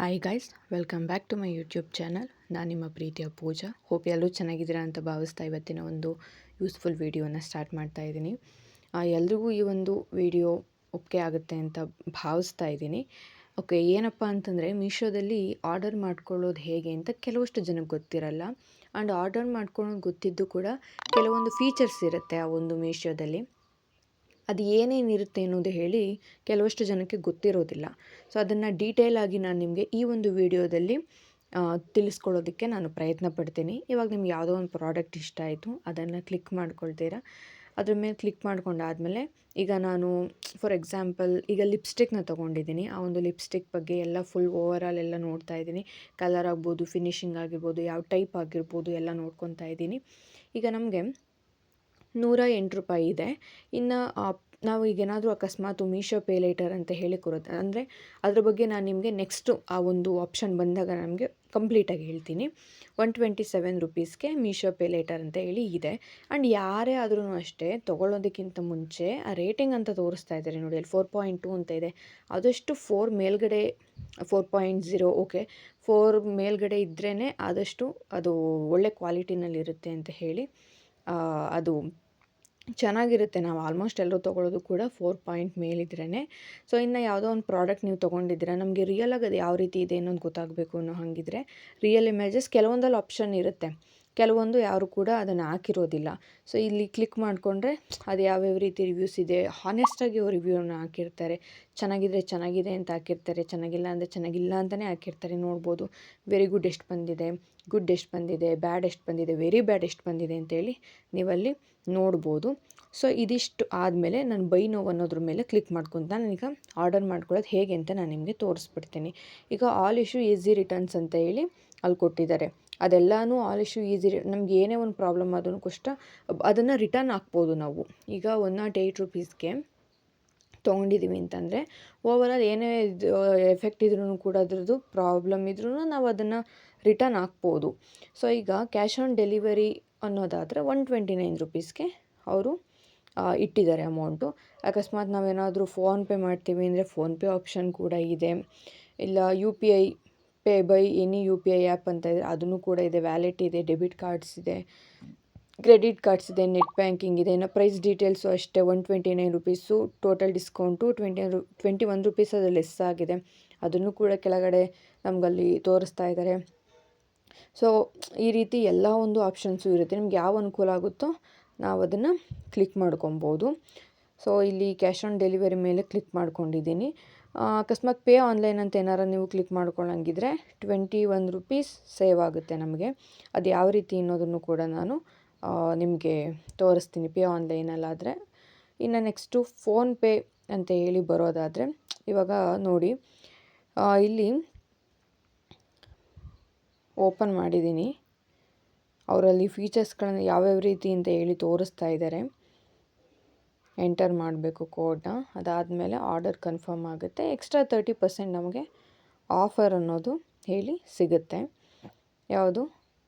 Hi guys, welcome back to my YouTube channel. ನಾನು ನಿಮ್ಮ ಪ್ರೀತಿಯ ಪೂಜಾ. ಹೋಪ್ ಎಲ್ಲರೂ ಚೆನ್ನಾಗಿದ್ದೀರಾ ಅಂತ ಭಾವಿಸ್ತಾ ಇವತ್ತಿನ ಒಂದು ಯೂಸ್ಫುಲ್ ವೀಡಿಯೋನ ಸ್ಟಾರ್ಟ್ ಮಾಡ್ತಾ ಇದ್ದೀನಿ. ಎಲ್ರಿಗೂ ಈ ಒಂದು ವಿಡಿಯೋ ಒಪ್ಪಿಗೆ ಆಗುತ್ತೆ ಅಂತ ಭಾವಿಸ್ತಾ ಇದ್ದೀನಿ. ಓಕೆ, ಏನಪ್ಪ ಅಂತಂದರೆ ಮೀಶೋದಲ್ಲಿ ಆರ್ಡರ್ ಮಾಡ್ಕೊಳ್ಳೋದು ಹೇಗೆ ಅಂತ ಕೆಲವಷ್ಟು ಜನಕ್ಕೆ ಗೊತ್ತಿರಲ್ಲ. ಆ್ಯಂಡ್ ಆರ್ಡರ್ ಮಾಡ್ಕೊಳ್ಳೋದು ಗೊತ್ತಿದ್ದು ಕೂಡ ಕೆಲವೊಂದು ಫೀಚರ್ಸ್ ಇರುತ್ತೆ ಆ ಒಂದು ಮೀಶೋದಲ್ಲಿ. ಅದು ಏನೇನಿರುತ್ತೆ ಅನ್ನೋದು ಹೇಳಿ ಕೆಲವಷ್ಟು ಜನಕ್ಕೆ ಗೊತ್ತಿರೋದಿಲ್ಲ. ಸೊ ಅದನ್ನು ಡೀಟೇಲಾಗಿ ನಾನು ನಿಮಗೆ ಈ ಒಂದು ವಿಡಿಯೋದಲ್ಲಿ ತಿಳಿಸ್ಕೊಡೋದಕ್ಕೆ ನಾನು ಪ್ರಯತ್ನ ಪಡ್ತೀನಿ. ಇವಾಗ ನಿಮ್ಗೆ ಯಾವುದೋ ಒಂದು ಪ್ರಾಡಕ್ಟ್ ಇಷ್ಟ ಆಯಿತು, ಅದನ್ನು ಕ್ಲಿಕ್ ಮಾಡ್ಕೊಳ್ತೀರಾ. ಅದ್ರ ಮೇಲೆ ಕ್ಲಿಕ್ ಮಾಡ್ಕೊಂಡಾದಮೇಲೆ ಈಗ ನಾನು ಫಾರ್ ಎಕ್ಸಾಂಪಲ್ ಈಗ ಲಿಪ್ಸ್ಟಿಕ್ನ ತೊಗೊಂಡಿದ್ದೀನಿ. ಆ ಒಂದು ಲಿಪ್ಸ್ಟಿಕ್ ಬಗ್ಗೆ ಎಲ್ಲ ಫುಲ್ ಓವರಾಲ್ ಎಲ್ಲ ನೋಡ್ತಾ ಇದ್ದೀನಿ. ಕಲರ್ ಆಗ್ಬೋದು, ಫಿನಿಶಿಂಗ್ ಆಗಿರ್ಬೋದು, ಯಾವ ಟೈಪ್ ಆಗಿರ್ಬೋದು ಎಲ್ಲ ನೋಡ್ಕೊತಾ ಇದ್ದೀನಿ. ಈಗ ನಮಗೆ ₹108 ಇದೆ. ಇನ್ನು ನಾವು ಈಗೇನಾದರೂ ಅಕಸ್ಮಾತ್ ಮೀಶೋ ಪೇ ಲೇಟರ್ ಅಂತ ಹೇಳಿ ಕೊಡುತ್ತೆ, ಅಂದರೆ ಅದ್ರ ಬಗ್ಗೆ ನಾನು ನಿಮಗೆ ನೆಕ್ಸ್ಟು ಆ ಒಂದು ಆಪ್ಷನ್ ಬಂದಾಗ ನಮಗೆ ಕಂಪ್ಲೀಟಾಗಿ ಹೇಳ್ತೀನಿ. ₹127ಗೆ ಮೀಶೋ ಪೇ ಲೇಟರ್ ಅಂತ ಹೇಳಿ ಇದೆ. ಆ್ಯಂಡ್ ಯಾರೇ ಆದ್ರೂ ಅಷ್ಟೇ ತೊಗೊಳ್ಳೋದಕ್ಕಿಂತ ಮುಂಚೆ ಆ ರೇಟಿಂಗ್ ಅಂತ ತೋರಿಸ್ತಾ ಇದ್ದಾರೆ ನೋಡಿ, ಅಲ್ಲಿ 4.2 ಅಂತ ಇದೆ. ಆದಷ್ಟು 4 ಮೇಲ್ಗಡೆ 4.0 ಓಕೆ 4 ಮೇಲ್ಗಡೆ ಇದ್ರೇ ಆದಷ್ಟು ಅದು ಒಳ್ಳೆ ಕ್ವಾಲಿಟಿನಲ್ಲಿರುತ್ತೆ ಅಂತ ಹೇಳಿ ಅದು ಚೆನ್ನಾಗಿರುತ್ತೆ. ನಾವು ಆಲ್ಮೋಸ್ಟ್ ಎಲ್ಲರೂ ತೊಗೊಳ್ಳೋದು ಕೂಡ 4 ಮೇಲಿದ್ರೇ. ಸೊ ಇನ್ನು ಯಾವುದೋ ಒಂದು ಪ್ರಾಡಕ್ಟ್ ನೀವು ತೊಗೊಂಡಿದ್ದೀರಾ, ನಮಗೆ ರಿಯಲಾಗಿ ಅದು ಯಾವ ರೀತಿ ಇದೆ ಅನ್ನೋದು ಗೊತ್ತಾಗಬೇಕು ಅನ್ನೋ ಹಾಗಿದ್ರೆ ರಿಯಲ್ ಇಮೇಜಸ್ ಕೆಲವೊಂದಲ್ಲಿ ಆಪ್ಷನ್ ಇರುತ್ತೆ, ಕೆಲವೊಂದು ಯಾರು ಕೂಡ ಅದನ್ನು ಹಾಕಿರೋದಿಲ್ಲ. ಸೊ ಇಲ್ಲಿ ಕ್ಲಿಕ್ ಮಾಡಿಕೊಂಡ್ರೆ ಅದು ಯಾವ್ಯಾವ ರೀತಿ ರಿವ್ಯೂಸ್ ಇದೆ, ಹಾನೆಸ್ಟಾಗಿ ಅವ್ರು ರಿವ್ಯೂನ ಹಾಕಿರ್ತಾರೆ. ಚೆನ್ನಾಗಿದ್ರೆ ಚೆನ್ನಾಗಿದೆ ಅಂತ ಹಾಕಿರ್ತಾರೆ, ಚೆನ್ನಾಗಿಲ್ಲ ಅಂದರೆ ಚೆನ್ನಾಗಿಲ್ಲ ಅಂತಲೇ ಹಾಕಿರ್ತಾರೆ. ನೋಡ್ಬೋದು ವೆರಿ ಗುಡ್ ಎಷ್ಟು ಬಂದಿದೆ, ಗುಡ್ ಎಷ್ಟು ಬಂದಿದೆ, ಬ್ಯಾಡ್ ಎಷ್ಟು ಬಂದಿದೆ, ವೆರಿ ಬ್ಯಾಡ್ ಎಷ್ಟು ಬಂದಿದೆ ಅಂತೇಳಿ ನೀವಲ್ಲಿ ನೋಡ್ಬೋದು. ಸೊ ಇದಿಷ್ಟು ಆದಮೇಲೆ ನಾನು ಬೈ ನೋ ಅನ್ನೋದ್ರ ಮೇಲೆ ಕ್ಲಿಕ್ ಮಾಡ್ಕೊತ ನಾನೀಗ ಆರ್ಡರ್ ಮಾಡ್ಕೊಳ್ಳೋದು ಹೇಗೆ ಅಂತ ನಾನು ನಿಮಗೆ ತೋರಿಸ್ಬಿಡ್ತೀನಿ. ಈಗ ಆಲ್ ಇಶ್ಯೂ ಈಸಿ ರಿಟರ್ನ್ಸ್ ಅಂತ ಹೇಳಿ ಅಲ್ಲಿ ಕೊಟ್ಟಿದ್ದಾರೆ. ಅದೆಲ್ಲನೂ ಆಲ್ ಇಶ್ಯೂ ಈಸಿ, ನಮ್ಗೆ ಏನೇ ಒಂದು ಪ್ರಾಬ್ಲಮ್ ಆದ್ರೂ ಕಷ್ಟ ಅದನ್ನು ರಿಟರ್ನ್ ಹಾಕ್ಬೋದು ನಾವು. ಈಗ ₹108ಗೆ ತೊಗೊಂಡಿದ್ದೀವಿ ಅಂತಂದರೆ ಓವರಾಲ್ ಏನೇ ಇದು ಎಫೆಕ್ಟ್ ಇದ್ರೂ ಕೂಡ ಅದ್ರದ್ದು ಪ್ರಾಬ್ಲಮ್ ಇದ್ರೂ ನಾವು ಅದನ್ನು ರಿಟರ್ನ್ ಹಾಕ್ಬೋದು. ಸೊ ಈಗ ಕ್ಯಾಶ್ ಆನ್ ಡೆಲಿವರಿ ಅನ್ನೋದಾದರೆ ₹129ಗೆ ಅವರು ಇಟ್ಟಿದ್ದಾರೆ ಅಮೌಂಟು. ಅಕಸ್ಮಾತ್ ನಾವೇನಾದರೂ ಫೋನ್ಪೇ ಮಾಡ್ತೀವಿ ಅಂದರೆ ಫೋನ್ಪೇ ಆಪ್ಷನ್ ಕೂಡ ಇದೆ. ಇಲ್ಲ UPI pay by any UPI app ಅಂತ ಇದೆ, ಅದನ್ನು ಕೂಡ ಇದೆ. ವ್ಯಾಲೆಟ್ ಇದೆ, ಡೆಬಿಟ್ ಕಾರ್ಡ್ಸ್ ಇದೆ, ಕ್ರೆಡಿಟ್ ಕಾರ್ಡ್ಸ್ ಇದೆ, ನೆಟ್ ಬ್ಯಾಂಕಿಂಗ್ ಇದೆ. ಇನ್ನು ಪ್ರೈಸ್ ಡೀಟೇಲ್ಸು ಅಷ್ಟೇ. ₹129 ಟೋಟಲ್ ಡಿಸ್ಕೌಂಟು ₹21 ಅದು ಲೆಸ್ ಆಗಿದೆ. ಅದನ್ನು ಕೂಡ ಕೆಳಗಡೆ ನಮಗಲ್ಲಿ ತೋರಿಸ್ತಾ ಇದ್ದಾರೆ. ಸೊ ಈ ರೀತಿ ಎಲ್ಲ ಒಂದು ಆಪ್ಷನ್ಸು ಇರುತ್ತೆ. ನಿಮ್ಗೆ ಯಾವ ಅನುಕೂಲ ಆಗುತ್ತೋ ನಾವು ಅದನ್ನು ಕ್ಲಿಕ್ ಮಾಡ್ಕೊಬೋದು. ಸೊ ಇಲ್ಲಿ ಕ್ಯಾಶ್ ಆನ್ ಡೆಲಿವರಿ ಮೇಲೆ ಕ್ಲಿಕ್ ಮಾಡ್ಕೊಂಡಿದ್ದೀನಿ. ಅಕಸ್ಮಾತ್ ಪೇ ಆನ್ಲೈನ್ ಅಂತ ಏನಾರು ನೀವು ಕ್ಲಿಕ್ ಮಾಡ್ಕೊಳ್ಳೋಂಗಿದ್ರೆ ₹21 ಸೇವ್ ಆಗುತ್ತೆ ನಮಗೆ. ಅದು ಯಾವ ರೀತಿ ಅನ್ನೋದನ್ನು ಕೂಡ ನಾನು ನಿಮಗೆ ತೋರಿಸ್ತೀನಿ ಪೇ ಆನ್ಲೈನಲ್ಲಾದರೆ. ಇನ್ನು ನೆಕ್ಸ್ಟು ಫೋನ್ಪೇ ಅಂತ ಹೇಳಿ ಬರೋದಾದರೆ ಇವಾಗ ನೋಡಿ, ಇಲ್ಲಿ ಓಪನ್ ಮಾಡಿದ್ದೀನಿ. ಅವರಲ್ಲಿ ಫೀಚರ್ಸ್ಗಳನ್ನು ಯಾವ್ಯಾವ ರೀತಿ ಅಂತ ಹೇಳಿ ತೋರಿಸ್ತಾ ಇದ್ದಾರೆ. ಎಂಟರ್ ಮಾಡಬೇಕು ಕೋಡ್ನ, ಅದಾದಮೇಲೆ ಆರ್ಡರ್ ಕನ್ಫರ್ಮ್ ಆಗುತ್ತೆ. ಎಕ್ಸ್ಟ್ರಾ 30% ನಮಗೆ ಆಫರ್ ಅನ್ನೋದು ಹೇಳಿ ಸಿಗುತ್ತೆ. ಯಾವುದು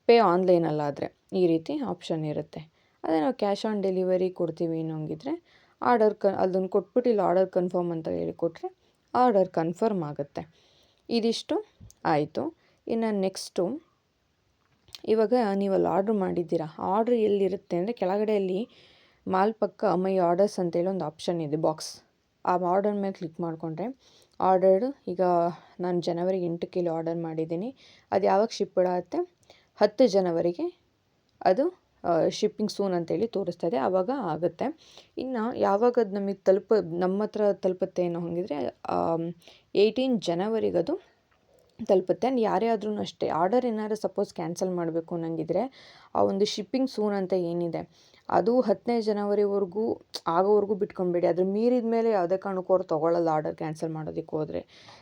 ಪೇ ಆನ್ಲೈನಲ್ಲಾದರೆ ಈ ರೀತಿ ಆಪ್ಷನ್ ಇರುತ್ತೆ. ಅದೇ ನಾವು ಕ್ಯಾಶ್ ಆನ್ ಡೆಲಿವರಿ ಕೊಡ್ತೀವಿ ಅನ್ನೋಂಗಿದ್ರೆ ಅದನ್ನು ಕೊಟ್ಬಿಟ್ಟು ಇಲ್ಲಿ ಆರ್ಡರ್ ಕನ್ಫರ್ಮ್ ಅಂತ ಹೇಳಿ ಕೊಟ್ಟರೆ ಆರ್ಡರ್ ಕನ್ಫರ್ಮ್ ಆಗುತ್ತೆ. ಇದಿಷ್ಟು ಆಯಿತು. ಇನ್ನು ನೆಕ್ಸ್ಟು ಇವಾಗ ನೀವಲ್ಲಿ ಆರ್ಡ್ರ್ ಮಾಡಿದ್ದೀರಾ, ಆರ್ಡ್ರ್ ಎಲ್ಲಿರುತ್ತೆ ಅಂದರೆ ಕೆಳಗಡೆಯಲ್ಲಿ ಮಾಲ್ ಪಕ್ಕ ಮೈ ಆರ್ಡರ್ಸ್ ಅಂತೇಳಿ ಒಂದು ಆಪ್ಷನ್ ಇದೆ, ಬಾಕ್ಸ್. ಆ ಆರ್ಡರ್ ಮೇಲೆ ಕ್ಲಿಕ್ ಮಾಡಿಕೊಂಡ್ರೆ ಆರ್ಡರ್ಡು ಈಗ ನಾನು ಜನವರಿ 8ಕ್ಕೆ ಇಲ್ಲಿ ಆರ್ಡರ್ ಮಾಡಿದ್ದೀನಿ. ಅದು ಯಾವಾಗ ಶಿಪ್ ಆಗುತ್ತೆ 10 ಜನವರಿಗೆ ಅದು ಶಿಪ್ಪಿಂಗ್ ಸೂನ್ ಅಂತೇಳಿ ತೋರಿಸ್ತಾ ಇದೆ, ಆವಾಗ ಆಗುತ್ತೆ. ಇನ್ನು ಯಾವಾಗ ಅದು ನಮಗೆ ನಮ್ಮ ಹತ್ರ ತಲುಪುತ್ತೆ ಅನ್ನೋ ಹಾಗಿದ್ರೆ 18 ಜನವರಿಗೆ ಅದು ತಲುಪುತ್ತೆ. ಆ್ಯಂಡ್ ಯಾರೇ ಆದ್ರೂ ಅಷ್ಟೇ ಆರ್ಡರ್ ಏನಾದ್ರು ಸಪೋಸ್ ಕ್ಯಾನ್ಸಲ್ ಮಾಡಬೇಕು ಅನ್ನಂಗಿದ್ರೆ ಆ ಒಂದು ಶಿಪ್ಪಿಂಗ್ ಸೂನ್ ಅಂತ ಏನಿದೆ ಅದು 10ನೇ ಜನವರಿವರೆಗೂ ಆಗೋವರೆಗೂ ಬಿಟ್ಕೊಬೇಡಿ. ಅದ್ರ ಮೀರಿದ ಮೇಲೆ ಯಾವುದೇ ಕಾರಣಕ್ಕೂ ಅವ್ರು ತೊಗೊಳ್ಳಲ್ಲ ಆರ್ಡರ್ ಕ್ಯಾನ್ಸಲ್ ಮಾಡೋದಕ್ಕೆ ಹೋದರೆ.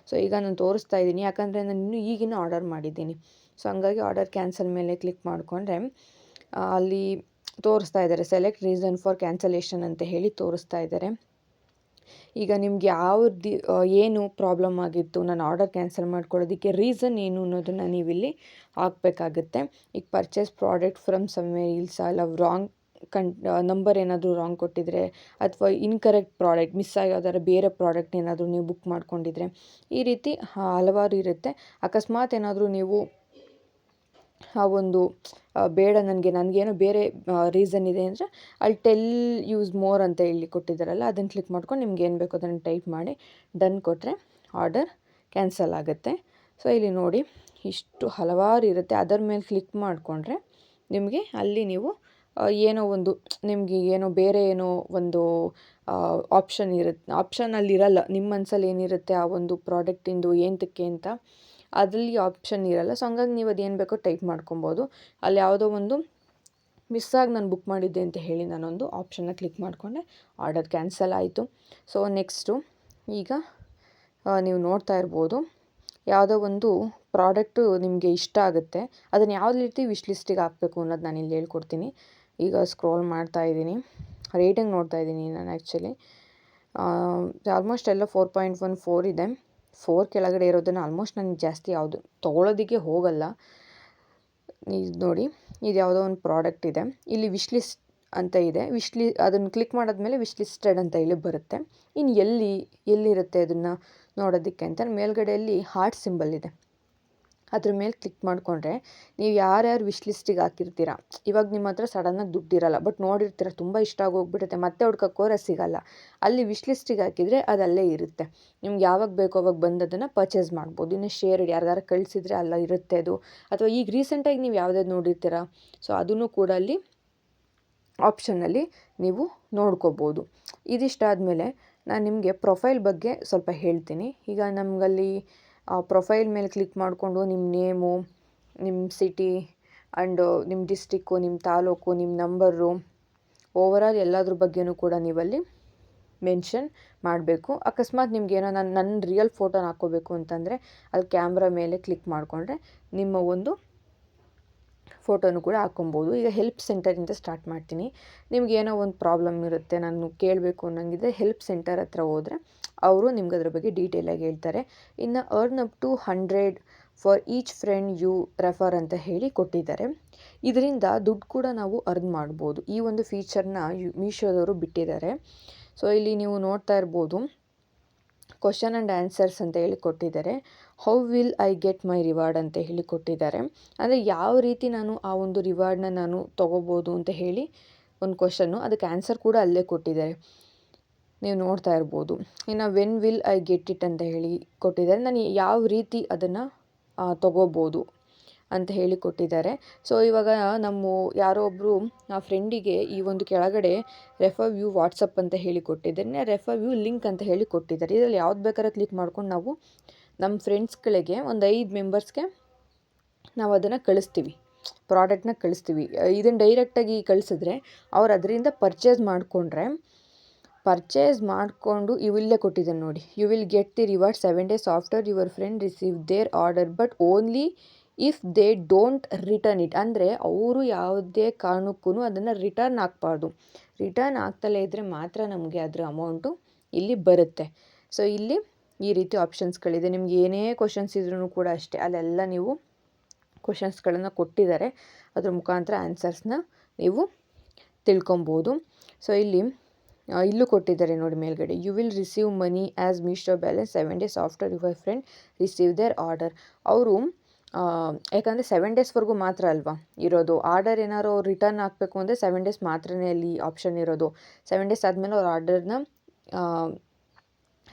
ಸೊ ಈಗ ನಾನು ತೋರಿಸ್ತಾ ಇದ್ದೀನಿ, ಯಾಕಂದರೆ ನಾನು ಇನ್ನೂ ಈಗಿನ ಆರ್ಡರ್ ಮಾಡಿದ್ದೀನಿ. ಸೊ ಹಂಗಾಗಿ ಆರ್ಡರ್ ಕ್ಯಾನ್ಸಲ್ ಮೇಲೆ ಕ್ಲಿಕ್ ಮಾಡಿಕೊಂಡ್ರೆ ಅಲ್ಲಿ ತೋರಿಸ್ತಾ ಇದ್ದಾರೆ ಸೆಲೆಕ್ಟ್ ರೀಸನ್ ಫಾರ್ ಕ್ಯಾನ್ಸಲೇಷನ್ ಅಂತ ಹೇಳಿ ತೋರಿಸ್ತಾ ಇದ್ದಾರೆ. ಈಗ ನಿಮ್ಗೆ ಏನು ಪ್ರಾಬ್ಲಮ್ ಆಗಿತ್ತು, ನಾನು ಆರ್ಡರ್ ಕ್ಯಾನ್ಸಲ್ ಮಾಡ್ಕೊಳ್ಳೋದಕ್ಕೆ ರೀಸನ್ ಏನು ಅನ್ನೋದನ್ನು ನೀವಿಲ್ಲಿ ಹಾಕಬೇಕಾಗುತ್ತೆ. ಈಗ purchase product from somewhere else, ಇಲ್ಲ ರಾಂಗ್ ನಂಬರ್ ಏನಾದರೂ ರಾಂಗ್ ಕೊಟ್ಟಿದ್ರೆ ಅಥವಾ ಇನ್ಕರೆಕ್ಟ್ ಪ್ರಾಡಕ್ಟ್ ಮಿಸ್ ಆಗಿ ಯಾವ್ದಾದ್ರು ಬೇರೆ ಪ್ರಾಡಕ್ಟ್ ಏನಾದರೂ ನೀವು ಬುಕ್ ಮಾಡ್ಕೊಂಡಿದ್ರೆ ಈ ರೀತಿ ಹಲವಾರು ಇರುತ್ತೆ. ಅಕಸ್ಮಾತ್ ಏನಾದರೂ ನೀವು ಆ ಒಂದು ಬೇಡ ನನಗೇನೋ ಬೇರೆ ರೀಸನ್ ಇದೆ ಅಂದರೆ ಅಲ್ಲಿ ಟೆಲ್ ಯೂಸ್ ಮೋರ್ ಅಂತ ಹೇಳಿ ಕೊಟ್ಟಿದ್ದಾರಲ್ಲ ಅದನ್ನು ಕ್ಲಿಕ್ ಮಾಡ್ಕೊಂಡು ನಿಮ್ಗೆ ಏನು ಬೇಕೋ ಅದನ್ನು ಟೈಪ್ ಮಾಡಿ ಡನ್ ಕೊಟ್ಟರೆ ಆರ್ಡರ್ ಕ್ಯಾನ್ಸಲ್ ಆಗುತ್ತೆ. ಸೊ ಇಲ್ಲಿ ನೋಡಿ ಇಷ್ಟು ಹಲವಾರು ಇರುತ್ತೆ. ಅದರ ಮೇಲೆ ಕ್ಲಿಕ್ ಮಾಡಿಕೊಂಡ್ರೆ ನಿಮಗೆ ಅಲ್ಲಿ ನೀವು ಏನೋ ಒಂದು ನಿಮಗೆ ಏನೋ ಬೇರೆ ಏನೋ ಒಂದು ಆಪ್ಷನ್ ಅಲ್ಲಿರಲ್ಲ. ನಿಮ್ಮ ಮನಸ್ಸಲ್ಲಿ ಏನಿರುತ್ತೆ ಆ ಒಂದು ಪ್ರಾಡಕ್ಟಿಂದು ಏನಕ್ಕೆ ಅಂತ ಅದರಲ್ಲಿ ಆಪ್ಷನ್ ಇರಲ್ಲ. ಸೊ ಹಂಗಾಗಿ ನೀವು ಅದೇನು ಬೇಕೋ ಟೈಪ್ ಮಾಡ್ಕೊಬೋದು. ಅಲ್ಲಿ ಯಾವುದೋ ಒಂದು ಮಿಸ್ಸಾಗಿ ನಾನು ಬುಕ್ ಮಾಡಿದ್ದೆ ಅಂತ ಹೇಳಿ ನಾನೊಂದು ಆಪ್ಷನ್ನ ಕ್ಲಿಕ್ ಮಾಡಿಕೊಂಡೆ, ಆರ್ಡರ್ ಕ್ಯಾನ್ಸಲ್ ಆಯಿತು. ಸೊ ನೆಕ್ಸ್ಟು ಈಗ ನೀವು ನೋಡ್ತಾ ಇರ್ಬೋದು ಯಾವುದೋ ಒಂದು ಪ್ರಾಡಕ್ಟು ನಿಮಗೆ ಇಷ್ಟ ಆಗುತ್ತೆ, ಅದನ್ನು ಯಾವ ರೀತಿ ವಿಶ್ ಲಿಸ್ಟಿಗೆ ಹಾಕಬೇಕು ಅನ್ನೋದು ನಾನು ಇಲ್ಲಿ ಹೇಳ್ಕೊಡ್ತೀನಿ. ಈಗ ಸ್ಕ್ರೋಲ್ ಮಾಡ್ತಾ ಇದ್ದೀನಿ, ರೇಟಿಂಗ್ ನೋಡ್ತಾ ಇದ್ದೀನಿ ನಾನು ಆ್ಯಕ್ಚುಲಿ. ಆಲ್ಮೋಸ್ಟ್ ಎಲ್ಲ 4.14 ಇದೆ. 4 ಕೆಳಗಡೆ ಇರೋದನ್ನು ಆಲ್ಮೋಸ್ಟ್ ನನಗೆ ಜಾಸ್ತಿ ಯಾವುದು ತೊಗೊಳೋದಕ್ಕೆ ಹೋಗಲ್ಲ. ಇದು ನೋಡಿ, ಇದು ಯಾವುದೋ ಒಂದು ಪ್ರಾಡಕ್ಟ್ ಇದೆ, ಇಲ್ಲಿ ವಿಶ್ ಲಿಸ್ಟ್ ಅಂತ ಇದೆ. ಅದನ್ನು ಕ್ಲಿಕ್ ಮಾಡಾದ್ಮೇಲೆ ವಿಶ್ ಲಿಸ್ಟೆಡ್ ಅಂತ ಇಲ್ಲಿ ಬರುತ್ತೆ. ಇನ್ನು ಎಲ್ಲಿರುತ್ತೆ ಅದನ್ನು ನೋಡೋದಕ್ಕೆ ಅಂತ ಮೇಲ್ಗಡೆಯಲ್ಲಿ ಹಾರ್ಟ್ ಸಿಂಬಲ್ ಇದೆ, ಅದ್ರ ಮೇಲೆ ಕ್ಲಿಕ್ ಮಾಡಿಕೊಂಡ್ರೆ ನೀವು ಯಾರ್ಯಾರು ವಿಶ್ ಲಿಸ್ಟಿಗೆ ಹಾಕಿರ್ತೀರ, ಇವಾಗ ನಿಮ್ಮ ಹತ್ರ ಸಡನ್ನಾಗಿ ದುಡ್ಡಿರಲ್ಲ ಬಟ್ ನೋಡಿರ್ತೀರ ತುಂಬ ಇಷ್ಟ ಆಗಿ ಹೋಗ್ಬಿಡುತ್ತೆ, ಮತ್ತೆ ಹುಡ್ಕೋಕ್ಕೋರೆ ಸಿಗಲ್ಲ. ಅಲ್ಲಿ ವಿಶ್ ಲಿಸ್ಟಿಗೆ ಹಾಕಿದರೆ ಅದು ಅಲ್ಲೇ ಇರುತ್ತೆ. ನಿಮ್ಗೆ ಯಾವಾಗ ಬೇಕೋ ಅವಾಗ ಬಂದು ಅದನ್ನು ಪರ್ಚೇಸ್ ಮಾಡ್ಬೋದು. ಇನ್ನು ಶೇರ್ ಯಾರಿಗಾರು ಕಳಿಸಿದ್ರೆ ಅಲ್ಲ ಇರುತ್ತೆ ಅದು, ಅಥವಾ ಈಗ ರೀಸೆಂಟಾಗಿ ನೀವು ಯಾವುದಾದ್ರು ನೋಡಿರ್ತೀರ ಸೊ ಅದನ್ನು ಕೂಡ ಅಲ್ಲಿ ಆಪ್ಷನ್ನಲ್ಲಿ ನೀವು ನೋಡ್ಕೋಬೋದು. ಇದಿಷ್ಟಾದಮೇಲೆ ನಾನು ನಿಮಗೆ ಪ್ರೊಫೈಲ್ ಬಗ್ಗೆ ಸ್ವಲ್ಪ ಹೇಳ್ತೀನಿ. ಈಗ ನಮಗಲ್ಲಿ ಪ್ರೊಫೈಲ್ ಮೇಲೆ ಕ್ಲಿಕ್ ಮಾಡಿಕೊಂಡು ನಿಮ್ಮ ನೇಮು, ನಿಮ್ಮ ಸಿಟಿ ಆ್ಯಂಡ್ ನಿಮ್ಮ ಡಿಸ್ಟಿಕ್ಕು, ನಿಮ್ಮ ತಾಲೂಕು, ನಿಮ್ಮ ನಂಬರು, ಓವರಾಲ್ ಎಲ್ಲದ್ರ ಬಗ್ಗೆನೂ ಕೂಡ ನೀವಲ್ಲಿ ಮೆನ್ಷನ್ ಮಾಡಬೇಕು. ಅಕಸ್ಮಾತ್ ನಿಮಗೇನೋ ನನ್ನ ರಿಯಲ್ ಫೋಟೋನ ಹಾಕ್ಕೋಬೇಕು ಅಂತಂದರೆ ಅಲ್ಲಿ ಕ್ಯಾಮ್ರಾ ಮೇಲೆ ಕ್ಲಿಕ್ ಮಾಡಿಕೊಂಡ್ರೆ ನಿಮ್ಮ ಒಂದು ಫೋಟೋನು ಕೂಡ ಹಾಕ್ಕೊಬೋದು. ಈಗ ಹೆಲ್ಪ್ ಸೆಂಟರಿಂದ ಸ್ಟಾರ್ಟ್ ಮಾಡ್ತೀನಿ. ನಿಮಗೇನೋ ಒಂದು ಪ್ರಾಬ್ಲಮ್ ಇರುತ್ತೆ, ನಾನು ಕೇಳಬೇಕು ಅನ್ನೋಂಗಿದ್ರೆ ಹೆಲ್ಪ್ ಸೆಂಟರ್ ಹತ್ರ ಹೋದರೆ ಅವರು ನಿಮ್ಗೆ ಅದ್ರ ಬಗ್ಗೆ ಡೀಟೇಲಾಗಿ ಹೇಳ್ತಾರೆ. ಇನ್ನು earn up to 100 for each friend you refer ಅಂತ ಹೇಳಿ ಕೊಟ್ಟಿದ್ದಾರೆ. ಇದರಿಂದ ದುಡ್ಡು ಕೂಡ ನಾವು ಅರ್ನ್ ಮಾಡ್ಬೋದು. ಈ ಒಂದು ಫೀಚರ್ನ ಮೀಶೋದವರು ಬಿಟ್ಟಿದ್ದಾರೆ. ಸೊ ಇಲ್ಲಿ ನೀವು ನೋಡ್ತಾ ಇರ್ಬೋದು, ಕ್ವಶನ್ ಆ್ಯಂಡ್ ಆನ್ಸರ್ಸ್ ಅಂತ ಹೇಳಿ ಕೊಟ್ಟಿದ್ದಾರೆ. How will I get my reward ಅಂತ ಹೇಳಿ ಕೊಟ್ಟಿದ್ದಾರೆ. ಅಂದರೆ ಯಾವ ರೀತಿ ನಾನು ಆ ಒಂದು ರಿವಾರ್ಡ್ನ ನಾನು ತೊಗೋಬೋದು ಅಂತ ಹೇಳಿ ಒಂದು ಕ್ವಶನ್ನು, ಅದಕ್ಕೆ ಆನ್ಸರ್ ಕೂಡ ಅಲ್ಲೇ ಕೊಟ್ಟಿದ್ದಾರೆ, ನೀವು ನೋಡ್ತಾ ಇರ್ಬೋದು. ಇನ್ನು when will I get it ಅಂತ ಹೇಳಿ ಕೊಟ್ಟಿದ್ದಾರೆ, ನಾನು ಯಾವ ರೀತಿ ಅದನ್ನು ತೊಗೋಬೋದು ಅಂತ ಹೇಳಿ ಕೊಟ್ಟಿದ್ದಾರೆ. ಸೊ ಇವಾಗ ನಮ್ಮ ಯಾರೋ ಒಬ್ಬರು ಆ ಫ್ರೆಂಡಿಗೆ ಈ ಒಂದು ಕೆಳಗಡೆ ರೆಫರ್ ವ್ಯೂ ವಾಟ್ಸಪ್ ಅಂತ ಹೇಳಿ ಕೊಟ್ಟಿದ್ದಾರೆ, ರೆಫರ್ ವ್ಯೂ ಲಿಂಕ್ ಅಂತ ಹೇಳಿ ಕೊಟ್ಟಿದ್ದಾರೆ. ಇದರಲ್ಲಿ ಯಾವ್ದು ಬೇಕಾದ್ರೆ ಕ್ಲಿಕ್ ಮಾಡ್ಕೊಂಡು ನಾವು ನಮ್ಮ ಫ್ರೆಂಡ್ಸ್ಗಳಿಗೆ ಒಂದು 5 ಮೆಂಬರ್ಸ್ಗೆ ನಾವು ಅದನ್ನು ಕಳಿಸ್ತೀವಿ, ಪ್ರಾಡಕ್ಟ್ನ ಕಳಿಸ್ತೀವಿ. ಇದನ್ನು ಡೈರೆಕ್ಟಾಗಿ ಕಳಿಸಿದ್ರೆ ಅವ್ರು ಅದರಿಂದ ಪರ್ಚೇಸ್ ಮಾಡಿಕೊಂಡು ಇಲ್ಲೇ ಕೊಟ್ಟಿದ್ದಾನೆ ನೋಡಿ, you will get the reward 7 days after your friend receive their order but only if they don't return it. ಅಂದರೆ ಅವರು ಯಾವುದೇ ಕಾರಣಕ್ಕೂ ಅದನ್ನು ರಿಟರ್ನ್ ಹಾಕ್ಬಾರ್ದು. ರಿಟರ್ನ್ ಆಗ್ತಲೇ ಇದ್ದರೆ ಮಾತ್ರ ನಮಗೆ ಅದರ ಅಮೌಂಟು ಇಲ್ಲಿ ಬರುತ್ತೆ. ಸೊ ಇಲ್ಲಿ ಈ ರೀತಿ ಆಪ್ಷನ್ಸ್ಗಳಿದೆ. ನಿಮ್ಗೆ ಏನೇ ಕ್ವಶನ್ಸ್ ಇದ್ರೂ ಕೂಡ ಅಷ್ಟೇ, ಅಲ್ಲೆಲ್ಲ ನೀವು ಕ್ವಶನ್ಸ್ಗಳನ್ನು ಕೊಟ್ಟಿದ್ದಾರೆ, ಅದ್ರ ಮುಖಾಂತರ ಆನ್ಸರ್ಸ್ನ ನೀವು ತಿಳ್ಕೊಬೋದು. ಸೊ ಇಲ್ಲೂ ಕೊಟ್ಟಿದ್ದಾರೆ ನೋಡಿ ಮೇಲ್ಗಡೆ, you will receive money as Meesho balance 7 days after your friend receive their order. ಅವರು ಯಾಕಂದರೆ 7 daysವರೆಗೂ ಮಾತ್ರ ಅಲ್ವಾ ಇರೋದು. ಆರ್ಡರ್ ಏನಾದ್ರು ಅವ್ರು ರಿಟರ್ನ್ ಹಾಕಬೇಕು ಅಂದರೆ 7 days ಮಾತ್ರನೇ ಅಲ್ಲಿ ಆಪ್ಷನ್ ಇರೋದು. 7 days ಆದಮೇಲೆ ಅವ್ರ ಆರ್ಡರ್ನ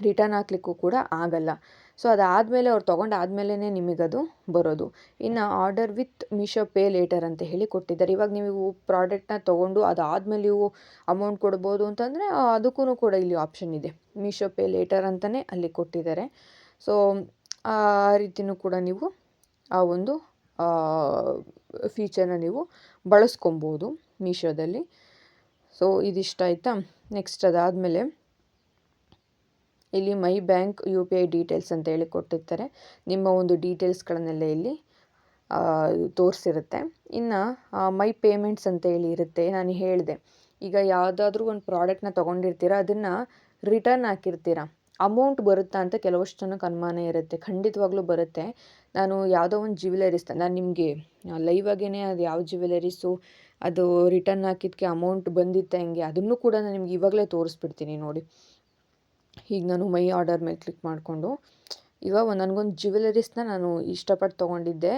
ರಿಟರ್ನ್ ಹಾಕ್ಲಿಕ್ಕೂ ಕೂಡ ಆಗಲ್ಲ. ಸೊ ಅದಾದಮೇಲೆ ಅವ್ರು ತೊಗೊಂಡಾದ್ಮೇಲೆ ನಿಮಗದು ಬರೋದು. ಇನ್ನು order with Meesho pay litre ಅಂತ ಹೇಳಿ ಕೊಟ್ಟಿದ್ದಾರೆ. ಇವಾಗ ನೀವು ಪ್ರಾಡಕ್ಟ್ನ ತೊಗೊಂಡು ಅದಾದಮೇಲೆ ನೀವು ಅಮೌಂಟ್ ಕೊಡ್ಬೋದು ಅಂತಂದರೆ ಅದಕ್ಕೂ ಕೂಡ ಇಲ್ಲಿ ಆಪ್ಷನ್ ಇದೆ, ಮೀಶೋ ಪೇ ಲೇಟರ್ ಅಂತಲೇ ಅಲ್ಲಿ ಕೊಟ್ಟಿದ್ದಾರೆ. ಸೊ ಆ ರೀತಿಯೂ ಕೂಡ ನೀವು ಆ ಒಂದು ಫೀಚರ್ನ ನೀವು ಬಳಸ್ಕೊಬೋದು ಮೀಶೋದಲ್ಲಿ. ಸೊ ಇದಿಷ್ಟ ಆಯಿತಾ. ನೆಕ್ಸ್ಟ್ ಅದಾದಮೇಲೆ ಇಲ್ಲಿ ಮೈ ಬ್ಯಾಂಕ್ UPI ಡೀಟೇಲ್ಸ್ ಅಂತ ಹೇಳಿ ಕೊಟ್ಟಿರ್ತಾರೆ. ನಿಮ್ಮ ಒಂದು ಡೀಟೇಲ್ಸ್ಗಳನ್ನೆಲ್ಲ ಇಲ್ಲಿ ತೋರಿಸಿರುತ್ತೆ. ಇನ್ನು ಮೈ ಪೇಮೆಂಟ್ಸ್ ಅಂತ ಹೇಳಿ ಇರುತ್ತೆ. ನಾನು ಹೇಳಿದೆ, ಈಗ ಯಾವುದಾದ್ರೂ ಒಂದು ಪ್ರಾಡಕ್ಟ್ನ ತೊಗೊಂಡಿರ್ತೀರ, ಅದನ್ನು ರಿಟರ್ನ್ ಹಾಕಿರ್ತೀರ, ಅಮೌಂಟ್ ಬರುತ್ತಾ ಅಂತ ಕೆಲವಷ್ಟು ಜನಕ್ಕೆ ಅನುಮಾನ ಇರುತ್ತೆ. ಖಂಡಿತವಾಗ್ಲೂ ಬರುತ್ತೆ. ನಾನು ಯಾವುದೋ ಒಂದು ಜ್ಯುವೆಲರೀಸ್ ನಾನು ನಿಮಗೆ ಲೈವಾಗೇ ಅದು ಯಾವ ಜ್ಯುವೆಲರೀಸು ಅದು ರಿಟರ್ನ್ ಹಾಕಿದ್ದಕ್ಕೆ ಅಮೌಂಟ್ ಬಂದಿತ್ತೆ ಹೆಂಗೆ ಅದನ್ನು ಕೂಡ ನಾನು ನಿಮ್ಗೆ ಇವಾಗಲೇ ತೋರಿಸ್ಬಿಡ್ತೀನಿ ನೋಡಿ. ಈಗ ನಾನು ಮೈ ಆರ್ಡರ್ ಮೇಲೆ ಕ್ಲಿಕ್ ಮಾಡಿಕೊಂಡು ಇವಾಗ ನನಗೊಂದು ಜ್ಯುವೆಲರೀಸ್ನ ನಾನು ಇಷ್ಟಪಟ್ಟು ತೊಗೊಂಡಿದ್ದೆ.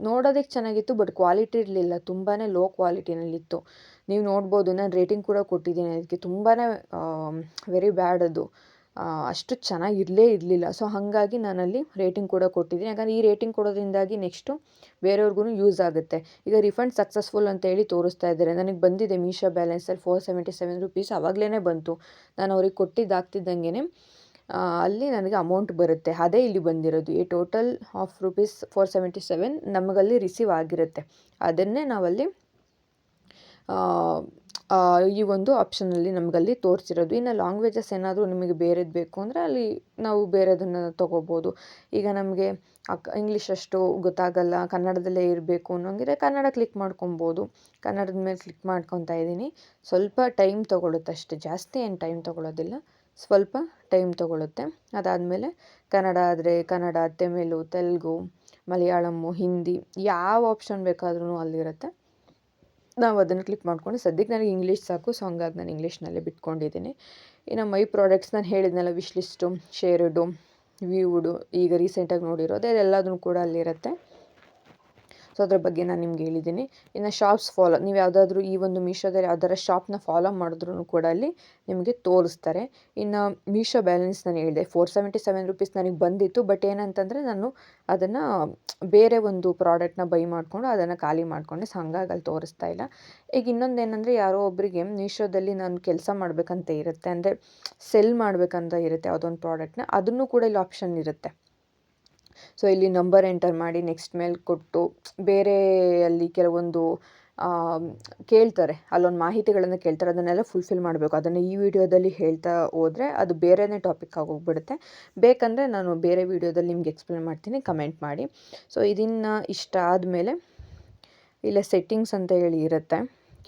ನೋಡೋದಕ್ಕೆ ಚೆನ್ನಾಗಿತ್ತು, ಬಟ್ ಕ್ವಾಲಿಟಿ ಇರಲಿಲ್ಲ, ತುಂಬಾ ಲೋ ಕ್ವಾಲಿಟಿನಲ್ಲಿತ್ತು. ನೀವು ನೋಡ್ಬೋದು, ನಾನು ರೇಟಿಂಗ್ ಕೂಡ ಕೊಟ್ಟಿದ್ದೀನಿ ಅದಕ್ಕೆ. ತುಂಬಾ ವೆರಿ ಬ್ಯಾಡ್ ಅದು. ಅಷ್ಟು ಚೆನ್ನಾಗಿರಲಿಲ್ಲ. ಸೊ ಹಾಗಾಗಿ ನಾನಲ್ಲಿ ರೇಟಿಂಗ್ ಕೂಡ ಕೊಟ್ಟಿದ್ದೀನಿ. ಯಾಕಂದರೆ ಈ ರೇಟಿಂಗ್ ಕೊಡೋದ್ರಿಂದಾಗಿ ನೆಕ್ಸ್ಟು ಬೇರೆಯವ್ರಿಗೂ ಯೂಸ್ ಆಗುತ್ತೆ. ಈಗ ರಿಫಂಡ್ ಸಕ್ಸಸ್ಫುಲ್ ಅಂತೇಳಿ ತೋರಿಸ್ತಾ ಇದ್ದಾರೆ. ನನಗೆ ಬಂದಿದೆ ಮೀಶೋ ಬ್ಯಾಲೆನ್ಸಲ್ಲಿ 477 ರೂಪೀಸ್ ಆವಾಗಲೇ ಬಂತು. ನಾನು ಅವ್ರಿಗೆ ಕೊಟ್ಟಿದ್ದಾಗ್ತಿದ್ದಂಗೆ ಅಲ್ಲಿ ನನಗೆ ಅಮೌಂಟ್ ಬರುತ್ತೆ. ಅದೇ ಇಲ್ಲಿ ಬಂದಿರೋದು. ಈ ಟೋಟಲ್ ಆಫ್ ರೂಪೀಸ್ 477 ನಮಗಲ್ಲಿ ರಿಸೀವ್ ಆಗಿರುತ್ತೆ. ಅದನ್ನೇ ನಾವಲ್ಲಿ ಈ ಒಂದು ಆಪ್ಷನಲ್ಲಿ ನಮಗಲ್ಲಿ ತೋರಿಸಿರೋದು. ಇನ್ನು ಲ್ಯಾಂಗ್ವೇಜಸ್ ಏನಾದರೂ ನಿಮಗೆ ಬೇರೆದು ಬೇಕು ಅಂದರೆ ಅಲ್ಲಿ ನಾವು ಬೇರೆದನ್ನು ತೊಗೋಬೋದು. ಈಗ ನಮಗೆ ಇಂಗ್ಲೀಷ್ ಅಷ್ಟು ಗೊತ್ತಾಗಲ್ಲ, ಕನ್ನಡದಲ್ಲೇ ಇರಬೇಕು ಅನ್ನೋಂಗಿದ್ರೆ ಕನ್ನಡ ಕ್ಲಿಕ್ ಮಾಡ್ಕೊಬೋದು. ಕನ್ನಡದ ಮೇಲೆ ಕ್ಲಿಕ್ ಮಾಡ್ಕೊತಾ ಇದ್ದೀನಿ. ಸ್ವಲ್ಪ ಟೈಮ್ ತೊಗೊಳುತ್ತೆ ಅಷ್ಟೇ, ಜಾಸ್ತಿ ಏನು ಟೈಮ್ ತೊಗೊಳ್ಳೋದಿಲ್ಲ, ಸ್ವಲ್ಪ ಟೈಮ್ ತೊಗೊಳುತ್ತೆ. ಅದಾದಮೇಲೆ ಕನ್ನಡ ಆದರೆ ಕನ್ನಡ, ತಮಿಳು, ತೆಲುಗು, ಮಲಯಾಳಮ್ಮು, ಹಿಂದಿ ಯಾವ ಆಪ್ಷನ್ ಬೇಕಾದ್ರೂ ಅಲ್ಲಿರುತ್ತೆ. ನಾವು ಅದನ್ನು ಕ್ಲಿಕ್ ಮಾಡ್ಕೊಂಡು ಸದ್ಯಕ್ಕೆ ನನಗೆ ಇಂಗ್ಲೀಷ್ ಸಾಕು. ಸೊ ಹಂಗಾಗಿ ನಾನು ಇಂಗ್ಲೀಷ್ನಲ್ಲೇ ಬಿಟ್ಕೊಂಡಿದ್ದೀನಿ. ಇನ್ನು ಮೈ ಪ್ರಾಡಕ್ಟ್ಸ್ ನಾನು ಹೇಳಿದ್ನಲ್ಲ, ವಿಶ್ ಲಿಸ್ಟು, ಶೇರ್ಡು, ವ್ಯೂಡು, ಈಗ ರೀಸೆಂಟಾಗಿ ನೋಡಿರೋದು ಅದೆಲ್ಲದೂ ಕೂಡ ಅಲ್ಲಿರುತ್ತೆ. ಸೊ ಅದ್ರ ಬಗ್ಗೆ ನಾನು ನಿಮ್ಗೆ ಹೇಳಿದ್ದೀನಿ. ಇನ್ನು ಶಾಪ್ಸ್ ಫಾಲೋ, ನೀವು ಯಾವುದಾದ್ರೂ ಈ ಒಂದು ಮೀಶೋದಲ್ಲಿ ಯಾವ್ದಾರ ಶಾಪ್ನ ಫಾಲೋ ಮಾಡಿದ್ರೂ ಕೂಡ ಅಲ್ಲಿ ನಿಮಗೆ ತೋರಿಸ್ತಾರೆ. ಇನ್ನು ಮೀಶೋ ಬ್ಯಾಲೆನ್ಸ್ ನಾನು ಹೇಳಿದೆ 477 ರೂಪೀಸ್ ನನಗೆ ಬಂದಿತ್ತು. ಬಟ್ ಏನಂತಂದರೆ ನಾನು ಅದನ್ನು ಬೇರೆ ಒಂದು ಪ್ರಾಡಕ್ಟ್ನ ಬೈ ಮಾಡಿಕೊಂಡು ಅದನ್ನು ಖಾಲಿ ಮಾಡಿಕೊಂಡೆ. ಸೊ ಹಂಗಾಗಿ ಅಲ್ಲಿ ತೋರಿಸ್ತಾ ಇಲ್ಲ. ಈಗ ಇನ್ನೊಂದೇನೆಂದರೆ, ಯಾರೋ ಒಬ್ಬರಿಗೆ ಮೀಶೋದಲ್ಲಿ ನಾನು ಕೆಲಸ ಮಾಡಬೇಕಂತ ಇರುತ್ತೆ, ಅಂದರೆ ಸೆಲ್ ಮಾಡಬೇಕಂತ ಇರುತ್ತೆ ಯಾವುದೋ ಒಂದು ಪ್ರಾಡಕ್ಟ್ನ, ಅದನ್ನು ಕೂಡ ಇಲ್ಲಿ ಆಪ್ಷನ್ ಇರುತ್ತೆ. ಸೊ ಇಲ್ಲಿ ನಂಬರ್ ಎಂಟರ್ ಮಾಡಿ ನೆಕ್ಸ್ಟ್ ಮೇಲೆ ಕೊಟ್ಟು ಬೇರೆ ಅಲ್ಲಿ ಕೆಲವೊಂದು ಕೇಳ್ತಾರೆ, ಅಲ್ಲೊಂದು ಮಾಹಿತಿಗಳನ್ನು ಕೇಳ್ತಾರೆ, ಅದನ್ನೆಲ್ಲ ಫುಲ್ಫಿಲ್ ಮಾಡಬೇಕು. ಅದನ್ನು ಈ ವಿಡಿಯೋದಲ್ಲಿ ಹೇಳ್ತಾ ಹೋದರೆ ಅದು ಬೇರೆಯೇ ಟಾಪಿಕ್ ಆಗೋಗ್ಬಿಡುತ್ತೆ. ಬೇಕಂದರೆ ನಾನು ಬೇರೆ ವಿಡಿಯೋದಲ್ಲಿ ನಿಮ್ಗೆ ಎಕ್ಸ್ಪ್ಲೇನ್ ಮಾಡ್ತೀನಿ, ಕಮೆಂಟ್ ಮಾಡಿ. ಸೊ ಇದನ್ನು ಇಷ್ಟ ಆದಮೇಲೆ ಇಲ್ಲ ಸೆಟ್ಟಿಂಗ್ಸ್ ಅಂತ ಹೇಳಿ ಇರುತ್ತೆ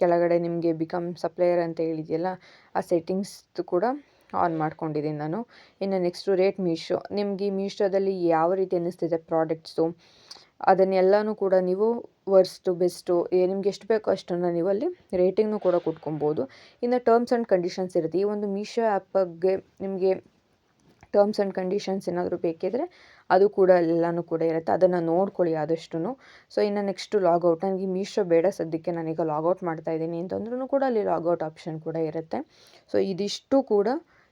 ಕೆಳಗಡೆ, ನಿಮಗೆ ಬಿಕಮ್ ಸಪ್ಲೈಯರ್ ಅಂತ ಹೇಳಿದೆಯಲ್ಲ, ಆ ಸೆಟ್ಟಿಂಗ್ಸ್ ಕೂಡ ಆನ್ ಮಾಡ್ಕೊಂಡಿದ್ದೀನಿ ನಾನು. ಇನ್ನು ನೆಕ್ಸ್ಟು ರೇಟ್ ಮೀಶೋ. ನಿಮಗೆ ಈ ಮೀಶೋದಲ್ಲಿ ಯಾವ ರೀತಿ ಅನ್ನಿಸ್ತಿದೆ ಪ್ರಾಡಕ್ಟ್ಸು, ಅದನ್ನೆಲ್ಲನೂ ಕೂಡ ನೀವು ವರ್ಸ್ಟು ಬೆಸ್ಟು ನಿಮ್ಗೆ ಎಷ್ಟು ಬೇಕೋ ಅಷ್ಟನ್ನು ನೀವು ಅಲ್ಲಿ ರೇಟಿಂಗ್ನೂ ಕೂಡ ಕೊಟ್ಕೊಬೋದು. ಇನ್ನು ಟರ್ಮ್ಸ್ ಆ್ಯಂಡ್ ಕಂಡೀಷನ್ಸ್ ಇರುತ್ತೆ. ಈ ಒಂದು ಮೀಶೋ ಆ್ಯಪ್ಗೆ ನಿಮಗೆ ಟರ್ಮ್ಸ್ ಆ್ಯಂಡ್ ಕಂಡೀಷನ್ಸ್ ಏನಾದರೂ ಬೇಕಿದ್ರೆ ಅದು ಕೂಡ ಎಲ್ಲನೂ ಕೂಡ ಇರುತ್ತೆ. ಅದನ್ನು ನೋಡ್ಕೊಳ್ಳಿ ಆದಷ್ಟು. ಸೊ ಇನ್ನು ನೆಕ್ಸ್ಟು ಲಾಗೌಟ್. ನನಗೆ ಮೀಶೋ ಬೇಡ ಸದ್ಯಕ್ಕೆ, ನಾನೀಗ ಲಾಗೌಟ್ ಮಾಡ್ತಾಯಿದ್ದೀನಿ ಅಂತಂದ್ರೂ ಕೂಡ ಅಲ್ಲಿ ಲಾಗೌಟ್ ಆಪ್ಷನ್ ಕೂಡ ಇರುತ್ತೆ. ಸೊ ಇದಿಷ್ಟು ಕೂಡ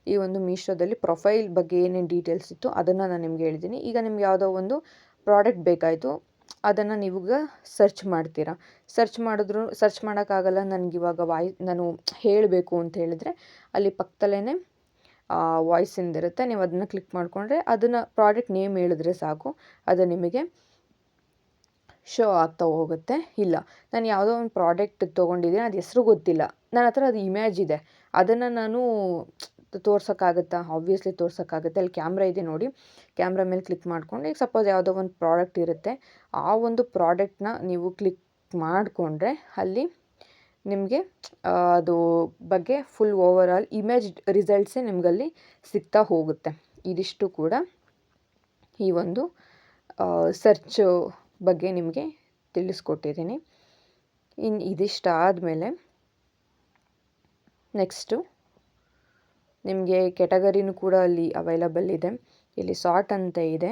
ಈ ಒಂದು ಮೀಶೋದಲ್ಲಿ ಪ್ರೊಫೈಲ್ ಬಗ್ಗೆ ಏನೇನು ಡೀಟೇಲ್ಸ್ ಇತ್ತು ಅದನ್ನು ನಾನು ನಿಮ್ಗೆ ಹೇಳಿದ್ದೀನಿ. ಈಗ ನಿಮ್ಗೆ ಯಾವುದೋ ಒಂದು ಪ್ರಾಡಕ್ಟ್ ಬೇಕಾಯಿತು, ಅದನ್ನು ನೀವೀಗ ಸರ್ಚ್ ಮಾಡ್ತೀರಾ. ಸರ್ಚ್ ಮಾಡೋಕ್ಕಾಗಲ್ಲ ನನಗಿವಾಗ ನಾನು ಹೇಳಬೇಕು ಅಂತ ಹೇಳಿದ್ರೆ ಅಲ್ಲಿ ಪಕ್ಕದಲ್ಲೇ ವಾಯ್ಸಿಂದಿರುತ್ತೆ. ನೀವು ಅದನ್ನು ಕ್ಲಿಕ್ ಮಾಡಿಕೊಂಡ್ರೆ ಅದನ್ನು ಪ್ರಾಡಕ್ಟ್ ನೇಮ್ ಹೇಳಿದ್ರೆ ಸಾಕು, ಅದು ನಿಮಗೆ ಶೋ ಆಗ್ತಾ ಹೋಗುತ್ತೆ. ಇಲ್ಲ, ನಾನು ಯಾವುದೋ ಒಂದು ಪ್ರಾಡಕ್ಟ್ ತೊಗೊಂಡಿದ್ದೀನಿ, ಅದು ಹೆಸರು ಗೊತ್ತಿಲ್ಲ, ನನ್ನ ಹತ್ರ ಅದು ಇಮೇಜ್ ಇದೆ, ಅದನ್ನು ನಾನು ತೋರ್ಸೋಕ್ಕಾಗುತ್ತಾ? ಆಬ್ವಿಯಸ್ಲಿ ತೋರ್ಸೋಕ್ಕಾಗುತ್ತೆ. ಅಲ್ಲಿ ಕ್ಯಾಮ್ರಾ ಇದೆ ನೋಡಿ, ಕ್ಯಾಮ್ರಾ ಮೇಲೆ ಕ್ಲಿಕ್ ಮಾಡ್ಕೊಂಡು ಈಗ ಸಪೋಸ್ ಯಾವುದೋ ಒಂದು ಪ್ರಾಡಕ್ಟ್ ಇರುತ್ತೆ, ಆ ಒಂದು ಪ್ರಾಡಕ್ಟ್ನ ನೀವು ಕ್ಲಿಕ್ ಮಾಡಿಕೊಂಡ್ರೆ ಅಲ್ಲಿ ನಿಮಗೆ ಅದು ಬಗ್ಗೆ ಫುಲ್ ಓವರ್ ಆಲ್ ಇಮೇಜ್ ರಿಸಲ್ಟ್ಸೇ ನಿಮಗಲ್ಲಿ ಸಿಗ್ತಾ ಹೋಗುತ್ತೆ. ಇದಿಷ್ಟು ಕೂಡ ಈ ಒಂದು ಸರ್ಚ್ ಬಗ್ಗೆ ನಿಮಗೆ ತಿಳಿಸ್ಕೊಟ್ಟಿದ್ದೀನಿ. ಇನ್ನು ಇದಿಷ್ಟ ಆದಮೇಲೆ ನೆಕ್ಸ್ಟು ನಿಮಗೆ ಕೆಟಗರಿನೂ ಕೂಡ ಅಲ್ಲಿ ಅವೈಲಬಲ್ ಇದೆ. ಇಲ್ಲಿ ಸಾರ್ಟ್ ಅಂತ ಇದೆ.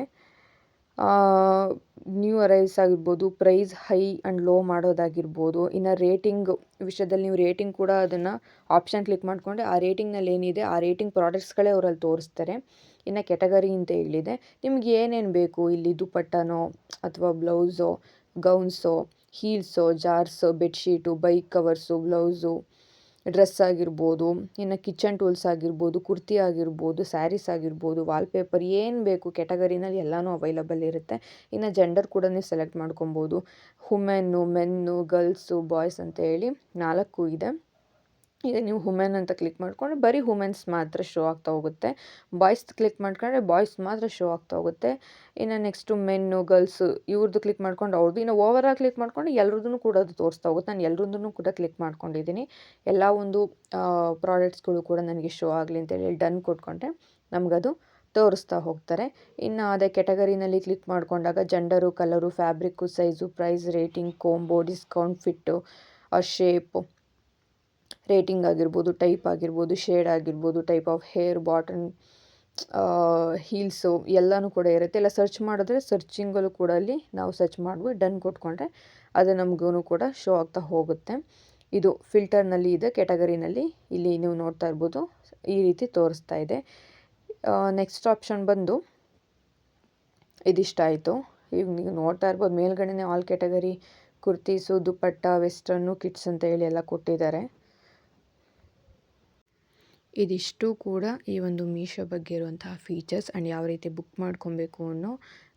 ನ್ಯೂ ಅರೈವ್ಸ್ ಆಗಿರ್ಬೋದು, ಪ್ರೈಸ್ ಹೈ ಆ್ಯಂಡ್ ಲೋ ಮಾಡೋದಾಗಿರ್ಬೋದು. ಇನ್ನು ರೇಟಿಂಗ್ ವಿಷಯದಲ್ಲಿ ನೀವು ರೇಟಿಂಗ್ ಕೂಡ ಅದನ್ನು ಆಪ್ಷನ್ ಕ್ಲಿಕ್ ಮಾಡಿಕೊಂಡ್ರೆ ಆ ರೇಟಿಂಗ್ನಲ್ಲಿ ಏನಿದೆ ಆ ರೇಟಿಂಗ್ ಪ್ರಾಡಕ್ಟ್ಸ್ಗಳೇ ಅವರಲ್ಲಿ ತೋರಿಸ್ತಾರೆ. ಇನ್ನು ಕೆಟಗರಿ ಅಂತ ಹೇಳಿದೆ, ನಿಮ್ಗೆ ಏನೇನು ಬೇಕು, ಇಲ್ಲಿ ದುಪಟ್ಟನೋ ಅಥವಾ ಬ್ಲೌಸೋ, ಗೌನ್ಸೋ, ಹೀಲ್ಸೋ, ಜಾರ್ಸೋ, bedsheet, bike covers, blouse, dress ಆಗಿರ್ಬೋದು, ಇನ್ನು ಕಿಚನ್ ಟೂಲ್ಸ್ ಆಗಿರ್ಬೋದು, ಕುರ್ತಿ ಆಗಿರ್ಬೋದು, ಸ್ಯಾರೀಸ್ ಆಗಿರ್ಬೋದು, ವಾಲ್ಪೇಪರ್, ಏನು ಬೇಕು ಕೆಟಗರಿನಲ್ಲಿ ಎಲ್ಲನೂ ಅವೈಲಬಲ್ ಇರುತ್ತೆ. ಇನ್ನು ಜೆಂಡರ್ ಕೂಡ ನೀವು ಸೆಲೆಕ್ಟ್ ಮಾಡ್ಕೊಬೋದು. ವುಮೆನ್ನು, ಮೆನ್ನು, ಗರ್ಲ್ಸು, ಬಾಯ್ಸ್ ಅಂತ ಹೇಳಿ 4 ಇದೆ. ಈಗ ನೀವು ವುಮೆನ್ ಅಂತ ಕ್ಲಿಕ್ ಮಾಡಿಕೊಂಡ್ರೆ ಬರೀ ವುಮೆನ್ಸ್ ಮಾತ್ರ ಶೋ ಆಗ್ತಾ ಹೋಗುತ್ತೆ. ಬಾಯ್ಸ್ ಕ್ಲಿಕ್ ಮಾಡ್ಕೊಂಡ್ರೆ ಬಾಯ್ಸ್ ಮಾತ್ರ ಶೋ ಆಗ್ತಾ ಹೋಗುತ್ತೆ. ಇನ್ನು ನೆಕ್ಸ್ಟು ಮೆನ್ನು, ಗರ್ಲ್ಸು ಇವ್ರದ್ದು ಕ್ಲಿಕ್ ಮಾಡ್ಕೊಂಡು ಅವ್ರದ್ದು. ಇನ್ನು ಓವರಾಲ್ ಕ್ಲಿಕ್ ಮಾಡಿಕೊಂಡು ಎಲ್ಲರದ್ದು ಕೂಡ ಅದು ತೋರಿಸ್ತಾ ಹೋಗುತ್ತೆ. ನಾನು ಎಲ್ಲರದ್ದೂ ಕೂಡ ಕ್ಲಿಕ್ ಮಾಡ್ಕೊಂಡಿದ್ದೀನಿ. ಎಲ್ಲ ಒಂದು ಪ್ರಾಡಕ್ಟ್ಸ್ಗಳು ಕೂಡ ನನಗೆ ಶೋ ಆಗಲಿ ಅಂತೇಳಿ ಡನ್ ಕೊಟ್ಕೊಂಡ್ರೆ ನಮಗದು ತೋರಿಸ್ತಾ ಹೋಗ್ತಾರೆ. ಇನ್ನು ಅದೇ ಕೆಟಗರಿನಲ್ಲಿ ಕ್ಲಿಕ್ ಮಾಡಿಕೊಂಡಾಗ gender, colour, fabric, size, price, rating, combo, discount, fit, shape, rating ಆಗಿರ್ಬೋದು, ಟೈಪ್ ಆಗಿರ್ಬೋದು, ಶೇಡ್ ಆಗಿರ್ಬೋದು, type of hair, bottom, heels ಎಲ್ಲನೂ ಕೂಡ ಇರುತ್ತೆ. ಇಲ್ಲ ಸರ್ಚ್ ಮಾಡಿದ್ರೆ ಸರ್ಚಿಂಗಲ್ಲೂ ಕೂಡ ಅಲ್ಲಿ ನಾವು ಸರ್ಚ್ ಮಾಡ್ಬೋದು, ಡನ್ ಕೊಟ್ಕೊಂಡ್ರೆ ಅದು ನಮಗೂ ಕೂಡ ಶೋ ಆಗ್ತಾ ಹೋಗುತ್ತೆ. ಇದು ಫಿಲ್ಟರ್ನಲ್ಲಿ ಇದೆ, ಕ್ಯಾಟಗರಿನಲ್ಲಿ ಇಲ್ಲಿ ನೀವು ನೋಡ್ತಾ ಇರ್ಬೋದು ಈ ರೀತಿ ತೋರಿಸ್ತಾ ಇದೆ. ನೆಕ್ಸ್ಟ್ ಆಪ್ಷನ್ ಬಂದು ಇದಿಷ್ಟ ಆಯಿತು. ಈಗ ನೀವು ನೋಡ್ತಾ ಇರ್ಬೋದು ಮೇಲ್ಗಡೆನೇ ಆಲ್ ಕ್ಯಾಟಗರಿ, ಕುರ್ತೀಸು, ದುಪ್ಪಟ್ಟ, ವೆಸ್ಟರ್ನು, ಕಿಡ್ಸ್ ಅಂತ ಹೇಳಿ ಎಲ್ಲ ಕೊಟ್ಟಿದ್ದಾರೆ. ಇದಿಷ್ಟು ಕೂಡ ಈ ಒಂದು ಮೀಶೋ ಬಗ್ಗೆ ಇರುವಂತಹ ಫೀಚರ್ಸ್ ಆ್ಯಂಡ್ ಯಾವ ರೀತಿ ಬುಕ್ ಮಾಡ್ಕೊಬೇಕು ಅನ್ನೋ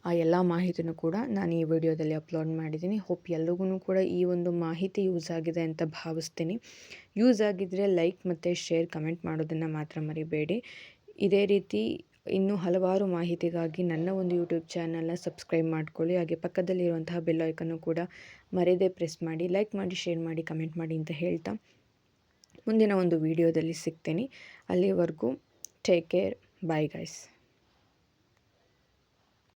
ಆ ಎಲ್ಲ ಮಾಹಿತಿನೂ ಕೂಡ ನಾನು ಈ ವಿಡಿಯೋದಲ್ಲಿ ಅಪ್ಲೋಡ್ ಮಾಡಿದ್ದೀನಿ. ಹೋಪ್ ಎಲ್ರಿಗೂ ಕೂಡ ಈ ಒಂದು ಮಾಹಿತಿ ಯೂಸ್ ಆಗಿದೆ ಅಂತ ಭಾವಿಸ್ತೀನಿ. ಯೂಸ್ ಆಗಿದ್ದರೆ ಲೈಕ್ ಮತ್ತು ಶೇರ್, ಕಮೆಂಟ್ ಮಾಡೋದನ್ನು ಮಾತ್ರ ಮರಿಬೇಡಿ. ಇದೇ ರೀತಿ ಇನ್ನೂ ಹಲವಾರು ಮಾಹಿತಿಗಾಗಿ ನನ್ನ ಒಂದು ಯೂಟ್ಯೂಬ್ ಚಾನಲ್ನ ಸಬ್ಸ್ಕ್ರೈಬ್ ಮಾಡ್ಕೊಳ್ಳಿ. ಹಾಗೆ ಪಕ್ಕದಲ್ಲಿರುವಂತಹ ಬೆಲ್ ಐಕನ್ನು ಕೂಡ ಮರೆಯದೇ ಪ್ರೆಸ್ ಮಾಡಿ. ಲೈಕ್ ಮಾಡಿ, ಶೇರ್ ಮಾಡಿ, ಕಮೆಂಟ್ ಮಾಡಿ ಅಂತ ಹೇಳ್ತಾ ಮುಂದಿನ ಒಂದು ವಿಡಿಯೋದಲ್ಲಿ ಸಿಗ್ತೀನಿ. ಅಲ್ಲಿವರೆಗೂ ಟೇಕ್ ಕೇರ್, ಬಾಯ್ ಗೈಸ್.